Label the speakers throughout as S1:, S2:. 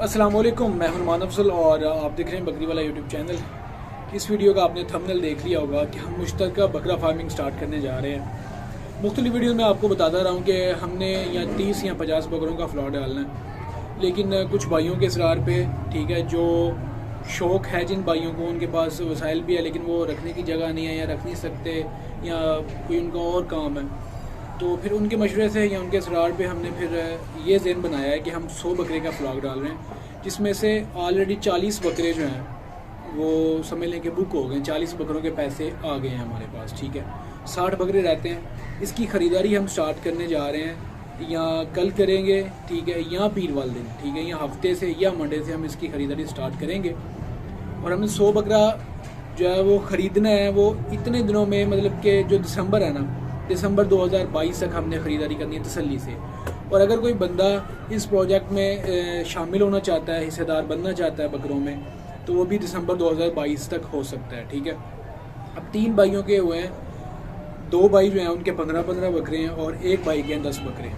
S1: अस्सलाम वालेकुम, मैं हनुमान अफजल और आप देख रहे हैं बकरी वाला यूट्यूब चैनल। इस वीडियो का आपने थंबनेल देख लिया होगा कि हम मुश्तरका बकरा फार्मिंग स्टार्ट करने जा रहे हैं। मुख्तलिफ वीडियो में आपको बताता रहा हूँ कि हमने या 30 या 50 बकरों का फ्लॉट डालना है, लेकिन कुछ भाइयों के इसरार पे, ठीक है, जो शौक़ है जिन भाइयों को, उनके पास वसाइल भी है लेकिन वो रखने की जगह नहीं है या रख नहीं सकते या कोई उनका और काम है, तो फिर उनके मशवरे से या उनके इसरार पे हमने फिर ये ज़हन बनाया है कि हम 100 बकरे का फ्लॉक डाल रहे हैं, जिसमें से ऑलरेडी 40 बकरे जो हैं वो समझ लें कि बुक हो गए। 40 बकरों के पैसे आ गए हैं हमारे पास, ठीक है। 60 बकरे रहते हैं। इसकी ख़रीदारी हम स्टार्ट करने जा रहे हैं, या कल करेंगे, ठीक है, या पीर वाले दिन, ठीक है, या हफ्ते से या मंडे से हम इसकी ख़रीदारी स्टार्ट करेंगे। और हमें 100 बकरा जो है वो ख़रीदना है, वो इतने दिनों में, मतलब कि जो दिसंबर है ना, दिसंबर 2022 तक हमने ख़रीदारी करनी है तसल्ली से। और अगर कोई बंदा इस प्रोजेक्ट में शामिल होना चाहता है, हिस्सेदार बनना चाहता है बकरों में, तो वो भी दिसंबर 2022 तक हो सकता है, ठीक है। अब 3 भाइयों के हुए हैं, 2 भाई जो हैं उनके 15-15 बकरे हैं और 1 भाई के हैं 10 बकरे,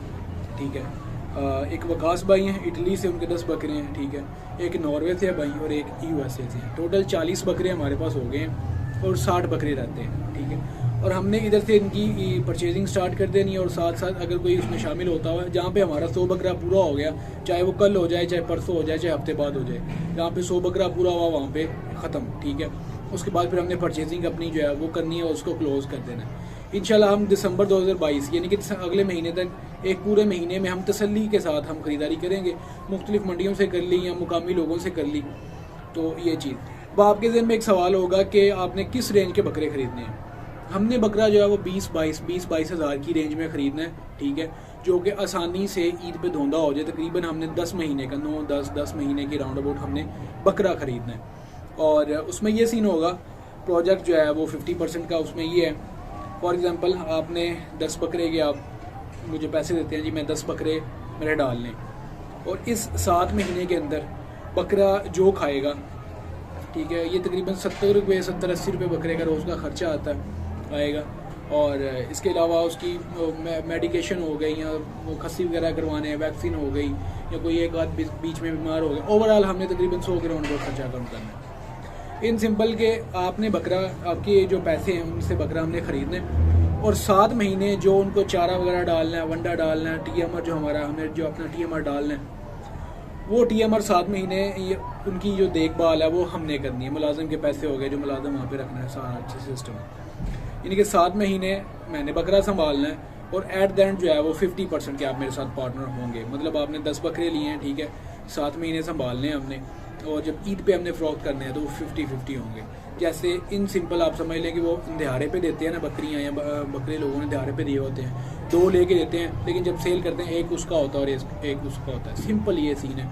S1: ठीक है। एक वकास भाई हैं इटली से, उनके 10 बकरे हैं, ठीक है। एक नॉर्वे से भाई और एक USA से। टोटल 40 बकरे हमारे पास हो गए हैं और 60 बकरे रहते हैं, ठीक है। और हमने इधर से इनकी परचेजिंग स्टार्ट कर देनी है, और साथ साथ अगर कोई उसमें शामिल होता हुआ, जहाँ पे हमारा 100 बकरा पूरा हो गया, चाहे वो कल हो जाए, चाहे परसों हो जाए, चाहे हफ्ते बाद हो जाए, जहाँ पे 100 बकरा पूरा हुआ वहाँ पे ख़त्म, ठीक है। उसके बाद फिर हमने परचेजिंग अपनी जो है वो करनी है और उसको क्लोज़ कर देना है। इंशाल्लाह हम दिसंबर 2022 यानी कि अगले महीने तक, एक पूरे महीने में हम तसल्ली के साथ हम ख़रीदारी करेंगे। मुख्तलिफ मंडियों से कर ली या मुकामी लोगों से कर ली, तो ये चीज़। अब आपके ज़हन में एक सवाल होगा कि आपने किस रेंज के बकरे ख़रीदने हैं। हमने बकरा जो है वो 20-22 हज़ार की रेंज में ख़रीदना है, ठीक है, जो कि आसानी से ईद पे धोंदा हो जाए। तकरीबन हमने 10 महीने का, 9-10 महीने की राउंड अबाउट हमने बकरा ख़रीदना है। और उसमें ये सीन होगा, प्रोजेक्ट जो है वो 50% का उसमें ये है। फॉर एग्ज़ाम्पल, आपने 10 बकरे के आप मुझे पैसे देते हैं, जी मैं 10 बकरे मेरे डाल लें, और इस 7 महीने के अंदर बकरा जो खाएगा, ठीक है, ये तकरीबन 70 रुपये 70-80 रुपये बकरे का रोज़ का ख़र्चा आता है, आएगा। और इसके अलावा उसकी मेडिकेशन हो गई, या वो खस्सी वगैरह करवाने हैं, वैक्सीन हो गई, या कोई एक आध बीच में बीमार हो गया, ओवरऑल हमने तकरीबन 100 के राउंड का खर्चा कम करना है। इन सिंपल के आपने बकरा, आपके जो पैसे हैं उनसे बकरा हमने ख़रीदना है, और 7 महीने जो उनको चारा वगैरह डालना है, वंडा डालना है, TMR जो हमारा, हमें जो अपना TMR डालना है, वो TMR 7 महीने ये उनकी जो देखभाल है वो हमने करनी है। मुलाजिम के पैसे हो गए, जो मुलाजिम वहाँ पे रखना है, सारा अच्छे सिस्टम, यानी कि 7 महीने मैंने बकरा संभालना है। और एट द एंड जो है वो 50% के आप मेरे साथ पार्टनर होंगे। मतलब आपने 10 बकरे लिए हैं, ठीक है, 7 महीने संभालने हैं हमने, और जब ईद पे हमने फ़रोख्त करने हैं तो वो 50-50 होंगे। जैसे इन सिंपल आप समझ लें कि वो दिहाड़े पे देते हैं ना बकरियाँ, या बकरे लोगों ने दिहाड़े पे दिए होते हैं, 2 लेके देते हैं, लेकिन जब सेल करते हैं एक उसका होता है और एक उसका होता है। सिंपल ये सीन है।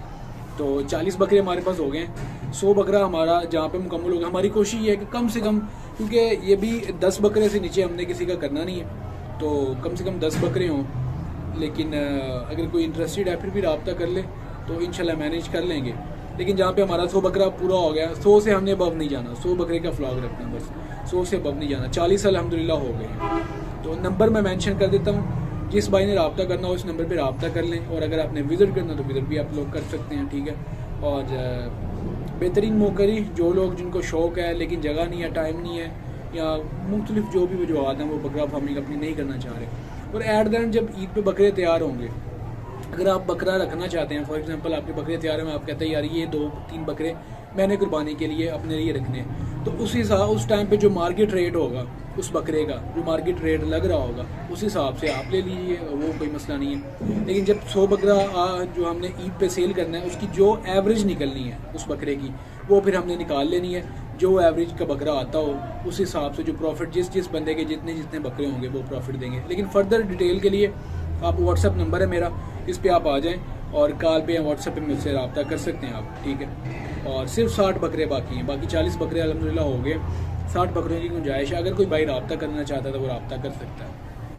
S1: तो 40 बकरे हमारे पास हो गए हैं। 100 बकरा हमारा जहाँ पे मुकम्मल हो गया। हमारी कोशिश ये है कि कम से कम, क्योंकि ये भी 10 बकरे से नीचे हमने किसी का करना नहीं है, तो कम से कम 10 बकरे हों। लेकिन अगर कोई इंटरेस्टेड है फिर भी रब्ता कर ले, तो इंशाल्लाह मैनेज कर लेंगे। लेकिन जहाँ पे हमारा 100 बकरा पूरा हो गया, 100 से हमने अबव नहीं जाना, 100 बकरे का फ्लॉक रखना बस, 100 से अबव नहीं जाना। 40 अल्हम्दुलिल्लाह हो गए हैं। तो नंबर मैं मेंशन कर देता हूँ, जिस भाई ने रब्ता करना हो इस नंबर पे रब्ता कर लें, और अगर आपने विज़िट करना तो विज़िट भी आप लोग कर सकते हैं, ठीक है। और बेहतरीन मोकरी, जो लोग जिनको शौक़ है लेकिन जगह नहीं है, टाइम नहीं है, या मुख्तलिफ जो भी वजूहात हैं, वो बकरा फार्मिंग अपनी नहीं करना चाह रहे, और एट द एंड जब ईद पे बकरे तैयार होंगे, अगर आप बकरा रखना चाहते हैं, फॉर एग्जांपल आपके बकरे तैयार हैं, आप कहते हैं यार ये 2-3 बकरे मैंने कुर्बानी के लिए अपने लिए रखने हैं, तो उस टाइम पे जो मार्केट रेट होगा उस बकरे का, जो मार्केट रेट लग रहा होगा, उस हिसाब से आप ले लीजिए, वो कोई मसला नहीं है। लेकिन जब 100 बकरा जो हमने ईद पे सेल करना है, उसकी जो एवरेज निकलनी है उस बकरे की, वो फिर हमने निकाल लेनी है। जो एवरेज का बकरा आता हो उस हिसाब से जो प्रॉफिट, जिस बंदे के जितने बकरे होंगे वो प्रॉफिट देंगे। लेकिन फर्दर डिटेल के लिए आप व्हाट्सअप नंबर है मेरा, इस पे आप आ जाएं, और कॉल पे या व्हाट्सएप पे मुझसे रब्ता कर सकते हैं आप, ठीक है। और सिर्फ 60 बकरे बाकी हैं, बाकी 40 बकरे अल्हम्दुलिल्लाह हो गए। 60 बकरों की गुंजाइश है। अगर कोई भाई रब्ता करना चाहता है तो वो रब्ता कर सकता है।